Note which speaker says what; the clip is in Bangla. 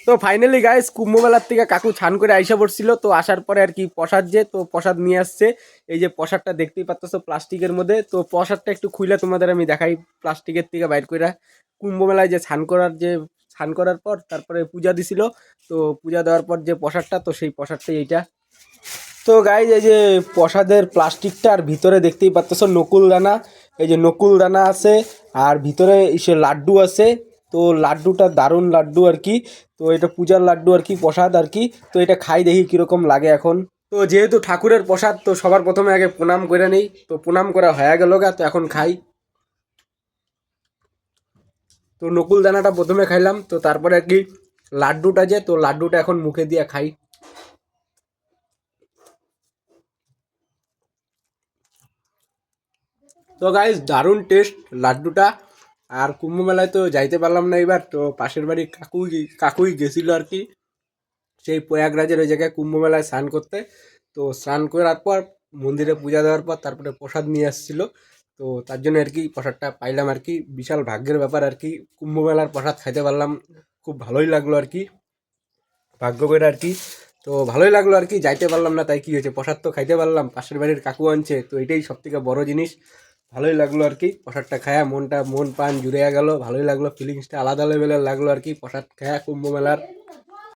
Speaker 1: তো ফাইনালি গাইস কুম্ভ মেলার থেকে কাকু ছান করে আইসা পড়ছিল, তো আসার পরে আর কি প্রসাদ যে তো প্রসাদ নিয়ে আসছে। এই যে প্রসাদটা দেখতেই পাচ্ছ প্লাস্টিকের মধ্যে, তো প্রসাদটা একটু খুইলা তোমাদের আমি দেখাই প্লাস্টিকের থেকে বাইর কইরা। কুম্ভ মেলায় যে ছান করার পর তারপরে পূজা দিছিল, তো পূজা দেওয়ার পর যে প্রসাদটা, তো সেই প্রসাদটাই এইটা। তো গাইজ এই যে প্রসাদের প্লাস্টিকটা, আর ভিতরে দেখতেই পাচ্ছ নকুল দানা, এই যে নকুল দানা আছে, আর ভিতরে সে লাড্ডু আছে। তো লাড্ডুটা দারুণ লাড্ডু আর কি। তো এটা পূজার লাড্ডু আর কি, প্রসাদ আর কি। তো এটা খাই দেখি কিরকম লাগে এখন। তো যেহেতু ঠাকুরের প্রসাদ, তো সবার প্রথমে আগে প্রণাম করে নেই, তো প্রণাম করা হয়ে গেল গা, তো এখন খাই। তো নকুল দানাটা প্রথমে খাইলাম, তো তারপরে আর কি লাড্ডুটা যে, তো লাড্ডুটা এখন মুখে দিয়ে খাই। তো গাইজ দারুণ টেস্ট লাড্ডুটা। আর কুম্ভ মেলায় তো যাইতে পারলাম না এবার, তো পাশের বাড়ি কাকুই গেছিল আর কি সেই প্রয়াগরাজের ওই জায়গায় কুম্ভ মেলায় স্নান করতে। তো স্নান করার পর মন্দিরে পূজা দেওয়ার পর তারপরে প্রসাদ নিয়ে আসছিল। তো তার জন্য আর কি প্রসাদটা পাইলাম আর কি, বিশাল ভাগ্যের ব্যাপার আর কি। কুম্ভ মেলার প্রসাদ খাইতে পারলাম, খুব ভালোই লাগলো আর কি, ভাগ্য করে আর কি। তো ভালোই লাগলো আর কি, যাইতে পারলাম না তাই কি হয়েছে, প্রসাদ তো খাইতে পারলাম, পাশের বাড়ির কাকু আনছে, তো এটাই সব থেকে বড় জিনিস। ভালোই লাগলো আর কি প্রসাদটা খায়া, মন প্রাণ জুড়ে গেল, ভালোই লাগলো, ফিলিংসটা আলাদা লেভেলের লাগলো আর কি প্রসাদ খায়া কুম্ভ মেলার।